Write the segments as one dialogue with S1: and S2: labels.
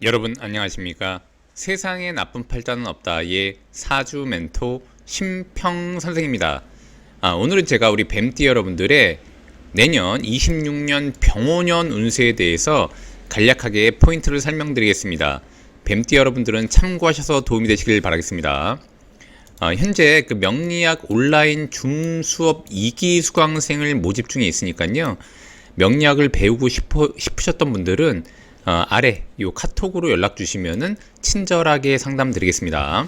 S1: 여러분 안녕하십니까? 세상에 나쁜 팔자는 없다의 사주 멘토 심평 선생입니다. 오늘은 제가 우리 뱀띠 여러분들의 내년 26년 병오년 운세에 대해서 간략하게 포인트를 설명드리겠습니다. 뱀띠 여러분들은 참고하셔서 도움이 되시길 바라겠습니다. 현재 그 명리학 온라인 줌 수업 2기 수강생을 모집 중에 있으니까요. 명리학을 배우고 싶으셨던 분들은 아래 요 카톡으로 연락 주시면은 친절하게 상담 드리겠습니다.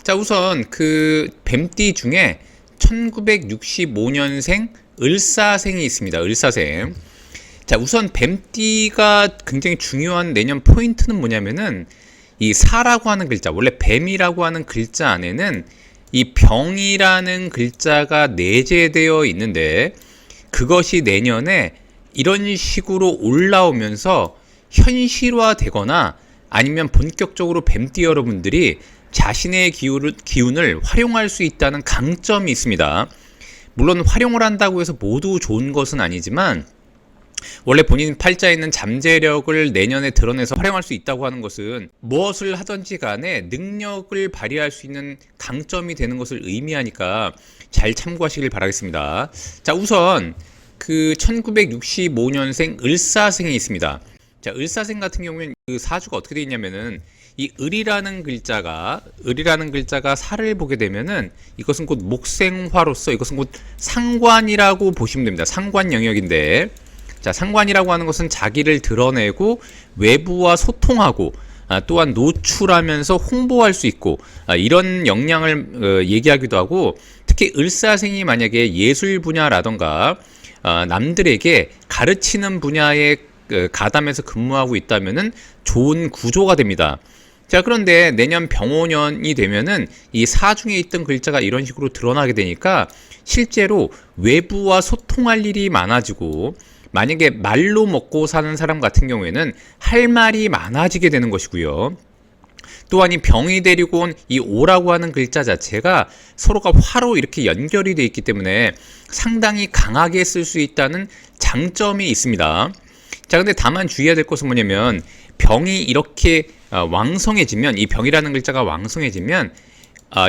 S1: 자, 우선 그 뱀띠 중에 1965년생 을사생이 있습니다. 을사생. 자, 우선 뱀띠가 굉장히 중요한 내년 포인트는 뭐냐면은 이 사라고 하는 글자, 원래 뱀이라고 하는 글자 안에는 이 병이라는 글자가 내재되어 있는데, 그것이 내년에 이런 식으로 올라오면서 현실화되거나 아니면 본격적으로 뱀띠 여러분들이 자신의 기운을 활용할 수 있다는 강점이 있습니다. 물론 활용을 한다고 해서 모두 좋은 것은 아니지만, 원래 본인 팔자에 있는 잠재력을 내년에 드러내서 활용할 수 있다고 하는 것은 무엇을 하든지 간에 능력을 발휘할 수 있는 강점이 되는 것을 의미하니까 잘 참고하시길 바라겠습니다. 자, 우선 그 1965년생 을사생이 있습니다. 자, 을사생 같은 경우는 그 사주가 어떻게 되어 있냐면은 이 을이라는 글자가 살을 보게 되면은 이것은 곧 목생화로서 이것은 곧 상관이라고 보시면 됩니다. 상관 영역인데, 자, 상관이라고 하는 것은 자기를 드러내고 외부와 소통하고 또한 노출하면서 홍보할 수 있고 이런 역량을 얘기하기도 하고, 특히 을사생이 만약에 예술 분야라던가 남들에게 가르치는 분야에 가담해서 근무하고 있다면은 좋은 구조가 됩니다. 자, 그런데 내년 병오년이 되면은 이 사중에 있던 글자가 이런 식으로 드러나게 되니까 실제로 외부와 소통할 일이 많아지고, 만약에 말로 먹고 사는 사람 같은 경우에는 할 말이 많아지게 되는 것이고요. 또한 이 병이 데리고 온 이 오라고 하는 글자 자체가 서로가 화로 이렇게 연결이 되어 있기 때문에 상당히 강하게 쓸 수 있다는 장점이 있습니다. 자, 근데 다만 주의해야 될 것은 뭐냐면, 병이 이렇게 왕성해지면, 이 병이라는 글자가 왕성해지면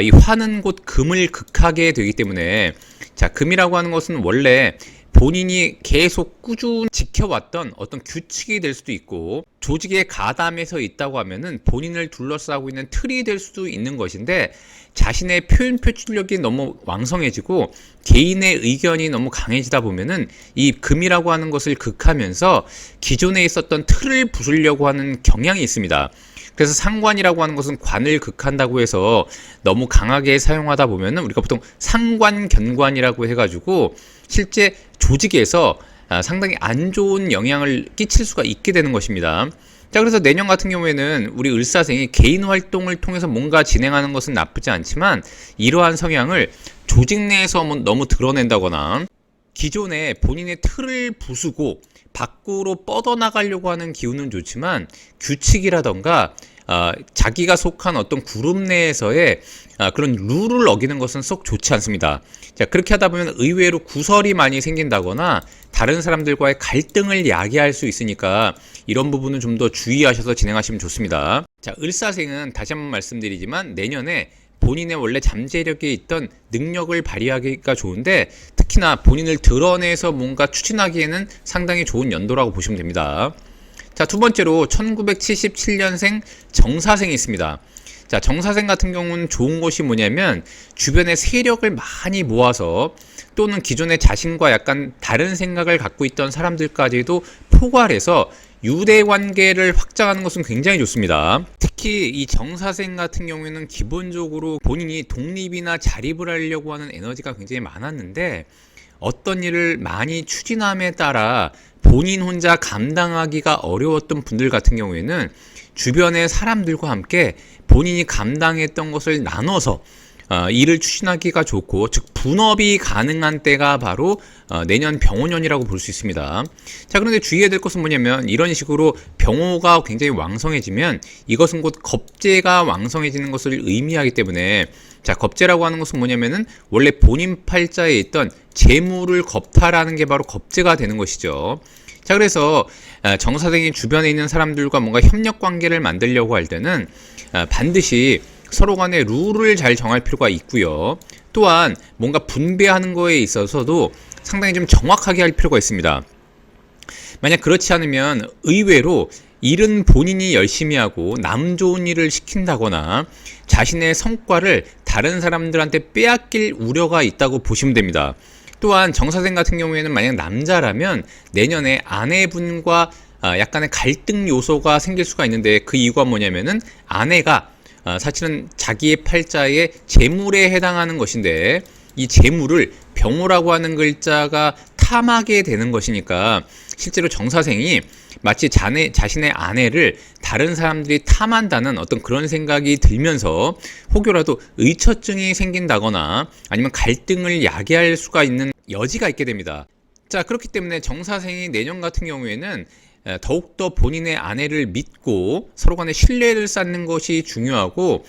S1: 이 화는 곧 금을 극하게 되기 때문에, 자, 금이라고 하는 것은 원래 본인이 계속 꾸준히 지켜왔던 어떤 규칙이 될 수도 있고, 조직에 가담해서 있다고 하면은 본인을 둘러싸고 있는 틀이 될 수도 있는 것인데, 자신의 표현 표출력이 너무 왕성해지고 개인의 의견이 너무 강해지다 보면은 이 금이라고 하는 것을 극하면서 기존에 있었던 틀을 부수려고 하는 경향이 있습니다. 그래서 상관이라고 하는 것은 관을 극한다고 해서 너무 강하게 사용하다 보면은 우리가 보통 상관견관이라고 해가지고 실제 조직에서 상당히 안 좋은 영향을 끼칠 수가 있게 되는 것입니다. 자, 그래서 내년 같은 경우에는 우리 을사생이 개인 활동을 통해서 뭔가 진행하는 것은 나쁘지 않지만, 이러한 성향을 조직 내에서 너무 드러낸다거나 기존에 본인의 틀을 부수고 밖으로 뻗어나가려고 하는 기운은 좋지만, 규칙이라던가 자기가 속한 어떤 그룹 내에서의 그런 룰을 어기는 것은 썩 좋지 않습니다. 자, 그렇게 하다 보면 의외로 구설이 많이 생긴다거나 다른 사람들과의 갈등을 야기할 수 있으니까 이런 부분은 좀 더 주의하셔서 진행하시면 좋습니다. 자, 을사생은 다시 한번 말씀드리지만 내년에 본인의 원래 잠재력에 있던 능력을 발휘하기가 좋은데, 특히나 본인을 드러내서 뭔가 추진하기에는 상당히 좋은 연도라고 보시면 됩니다. 자, 두 번째로 1977년생 정사생이 있습니다. 자, 정사생 같은 경우는 좋은 것이 뭐냐면, 주변에 세력을 많이 모아서 또는 기존에 자신과 약간 다른 생각을 갖고 있던 사람들까지도 포괄해서 유대 관계를 확장하는 것은 굉장히 좋습니다. 특히 이 정사생 같은 경우에는 기본적으로 본인이 독립이나 자립을 하려고 하는 에너지가 굉장히 많았는데, 어떤 일을 많이 추진함에 따라 본인 혼자 감당하기가 어려웠던 분들 같은 경우에는 주변의 사람들과 함께 본인이 감당했던 것을 나눠서 일을 추진하기가 좋고, 즉 분업이 가능한 때가 바로 내년 병오년이라고 볼 수 있습니다. 자, 그런데 주의해야 될 것은 뭐냐면, 이런 식으로 병오가 굉장히 왕성해지면 이것은 곧 겁재가 왕성해지는 것을 의미하기 때문에, 자, 겁재라고 하는 것은 뭐냐면은 원래 본인 팔자에 있던 재물을 겁탈하는 게 바로 겁재가 되는 것이죠. 자, 그래서 정사생이 주변에 있는 사람들과 뭔가 협력 관계를 만들려고 할 때는 반드시 서로 간의 룰을 잘 정할 필요가 있고요. 또한 뭔가 분배하는 거에 있어서도 상당히 좀 정확하게 할 필요가 있습니다. 만약 그렇지 않으면 의외로 일은 본인이 열심히 하고 남 좋은 일을 시킨다거나 자신의 성과를 다른 사람들한테 빼앗길 우려가 있다고 보시면 됩니다. 또한 정사생 같은 경우에는 만약 남자라면 내년에 아내분과 약간의 갈등 요소가 생길 수가 있는데, 그 이유가 뭐냐면은 아내가 사실은 자기의 팔자의 재물에 해당하는 것인데, 이 재물을 병호라고 하는 글자가 탐하게 되는 것이니까 실제로 정사생이 마치 자신의 아내를 다른 사람들이 탐한다는 어떤 그런 생각이 들면서 혹여라도 의처증이 생긴다거나 아니면 갈등을 야기할 수가 있는 여지가 있게 됩니다. 자, 그렇기 때문에 정사생이 내년 같은 경우에는 더욱더 본인의 아내를 믿고 서로 간의 신뢰를 쌓는 것이 중요하고,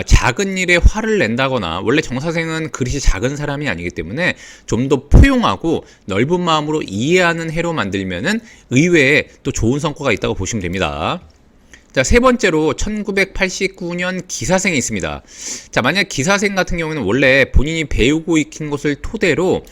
S1: 작은 일에 화를 낸다거나, 원래 정사생은 그릇이 작은 사람이 아니기 때문에 좀 더 포용하고 넓은 마음으로 이해하는 해로 만들면은 의외에 또 좋은 성과가 있다고 보시면 됩니다. 자, 세 번째로 1989년 기사생이 있습니다. 자, 만약 기사생 같은 경우는 원래 본인이 배우고 익힌 것을 토대로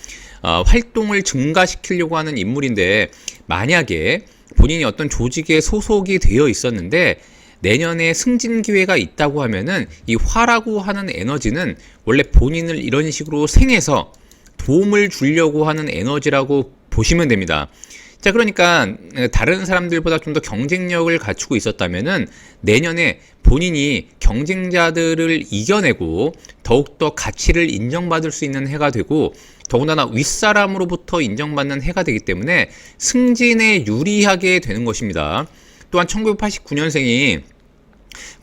S1: 활동을 증가시키려고 하는 인물인데, 만약에 본인이 어떤 조직에 소속이 되어 있었는데 내년에 승진 기회가 있다고 하면은 이 화라고 하는 에너지는 원래 본인을 이런 식으로 생해서 도움을 주려고 하는 에너지라고 보시면 됩니다. 자, 그러니까 다른 사람들보다 좀 더 경쟁력을 갖추고 있었다면은 내년에 본인이 경쟁자들을 이겨내고 더욱더 가치를 인정받을 수 있는 해가 되고, 더군다나 윗사람으로부터 인정받는 해가 되기 때문에 승진에 유리하게 되는 것입니다. 또한 1989년생이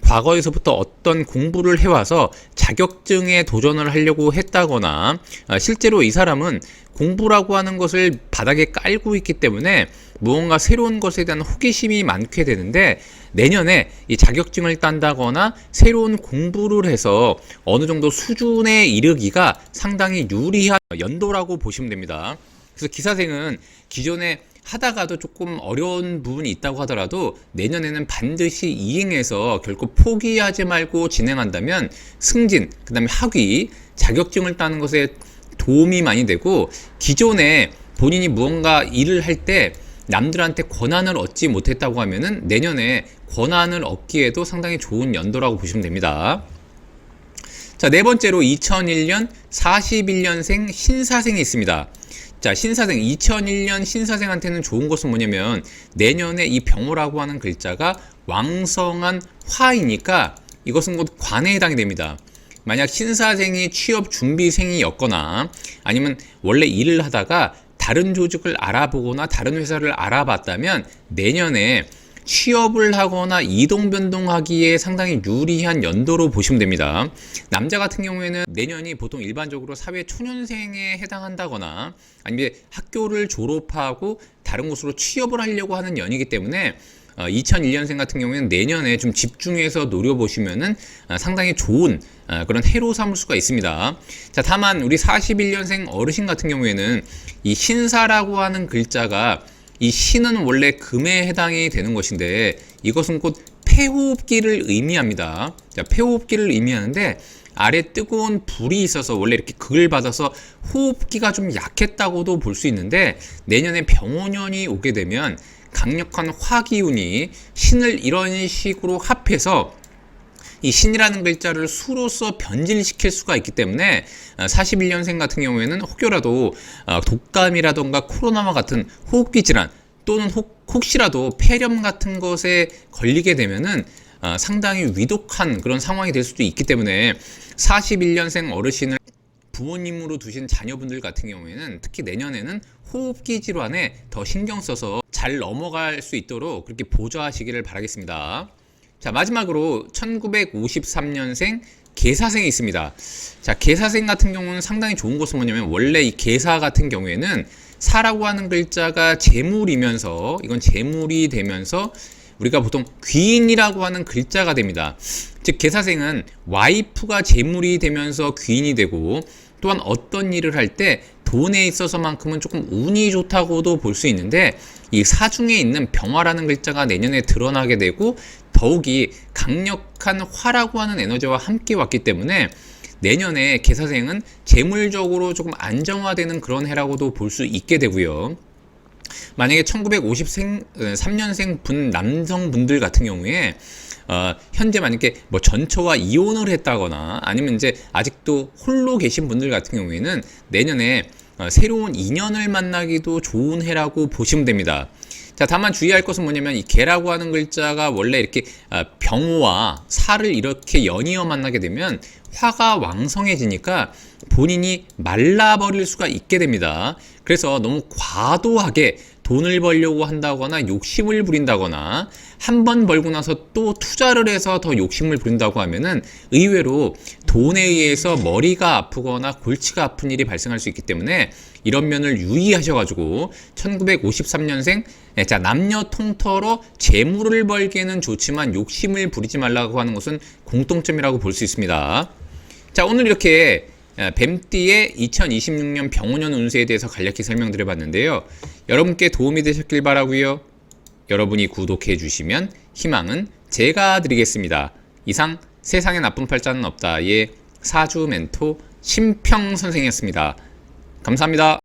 S1: 과거에서부터 어떤 공부를 해와서 자격증에 도전을 하려고 했다거나, 실제로 이 사람은 공부라고 하는 것을 바닥에 깔고 있기 때문에 무언가 새로운 것에 대한 호기심이 많게 되는데, 내년에 이 자격증을 딴다거나 새로운 공부를 해서 어느 정도 수준에 이르기가 상당히 유리한 연도라고 보시면 됩니다. 그래서 기사생은 기존에 하다가도 조금 어려운 부분이 있다고 하더라도 내년에는 반드시 이행해서 결코 포기하지 말고 진행한다면 승진, 그 다음에 학위, 자격증을 따는 것에 도움이 많이 되고, 기존에 본인이 무언가 일을 할 때 남들한테 권한을 얻지 못했다고 하면은 내년에 권한을 얻기에도 상당히 좋은 연도라고 보시면 됩니다. 자, 네 번째로 2001년 41년생 신사생이 있습니다. 자, 신사생, 2001년 신사생한테는 좋은 것은 뭐냐면 내년에 이 병호라고 하는 글자가 왕성한 화이니까 이것은 곧 관에 해당이 됩니다. 만약 신사생이 취업 준비생이었거나 아니면 원래 일을 하다가 다른 조직을 알아보거나 다른 회사를 알아봤다면 내년에 취업을 하거나 이동 변동하기에 상당히 유리한 연도로 보시면 됩니다. 남자 같은 경우에는 내년이 보통 일반적으로 사회 초년생에 해당한다거나 아니면 학교를 졸업하고 다른 곳으로 취업을 하려고 하는 연이기 때문에 2001년생 같은 경우에는 내년에 좀 집중해서 노려보시면은 상당히 좋은 그런 해로 삼을 수가 있습니다. 자, 다만 우리 41년생 어르신 같은 경우에는 이 신사라고 하는 글자가, 이 신은 원래 금에 해당이 되는 것인데 이것은 곧 폐호흡기를 의미합니다. 자, 폐호흡기를 의미하는데 아래 뜨거운 불이 있어서 원래 이렇게 극을 받아서 호흡기가 좀 약했다고도 볼 수 있는데, 내년에 병원년이 오게 되면 강력한 화기운이 신을 이런 식으로 합해서 이 신이라는 글자를 수로서 변질시킬 수가 있기 때문에 41년생 같은 경우에는 혹여라도 독감이라던가 코로나와 같은 호흡기 질환 또는 혹시라도 폐렴 같은 것에 걸리게 되면은 상당히 위독한 그런 상황이 될 수도 있기 때문에 41년생 어르신을 부모님으로 두신 자녀분들 같은 경우에는 특히 내년에는 호흡기 질환에 더 신경 써서 잘 넘어갈 수 있도록 그렇게 보좌하시기를 바라겠습니다. 자, 마지막으로 1953년생 계사생이 있습니다. 자, 계사생 같은 경우는 상당히 좋은 것은 뭐냐면 원래 이 계사 같은 경우에는 사라고 하는 글자가 재물이면서, 이건 재물이 되면서 우리가 보통 귀인이라고 하는 글자가 됩니다. 즉 계사생은 와이프가 재물이 되면서 귀인이 되고, 또한 어떤 일을 할 때 돈에 있어서만큼은 조금 운이 좋다고도 볼 수 있는데, 이 사중에 있는 병화라는 글자가 내년에 드러나게 되고 더욱이 강력한 화라고 하는 에너지와 함께 왔기 때문에 내년에 개사생은 재물적으로 조금 안정화되는 그런 해라고도 볼 수 있게 되고요. 만약에 1953년생 분 남성분들 같은 경우에 현재 만약에 뭐 전처와 이혼을 했다거나 아니면 이제 아직도 홀로 계신 분들 같은 경우에는 내년에 새로운 인연을 만나기도 좋은 해라고 보시면 됩니다. 자, 다만 주의할 것은 뭐냐면 이 개라고 하는 글자가 원래 이렇게 병호와 살을 이렇게 연이어 만나게 되면 화가 왕성해지니까 본인이 말라버릴 수가 있게 됩니다. 그래서 너무 과도하게 돈을 벌려고 한다거나 욕심을 부린다거나 한 번 벌고 나서 또 투자를 해서 더 욕심을 부린다고 하면은 의외로 돈에 의해서 머리가 아프거나 골치가 아픈 일이 발생할 수 있기 때문에 이런 면을 유의하셔가지고 1953년생 자, 남녀 통틀어 재물을 벌기에는 좋지만 욕심을 부리지 말라고 하는 것은 공통점이라고 볼 수 있습니다. 자, 오늘 이렇게 뱀띠의 2026년 병원년 운세에 대해서 간략히 설명드려 봤는데요. 여러분께 도움이 되셨길 바라고요. 여러분이 구독해 주시면 희망은 제가 드리겠습니다. 이상 세상에 나쁜 팔자는 없다의 사주 멘토 심평 선생이었습니다. 감사합니다.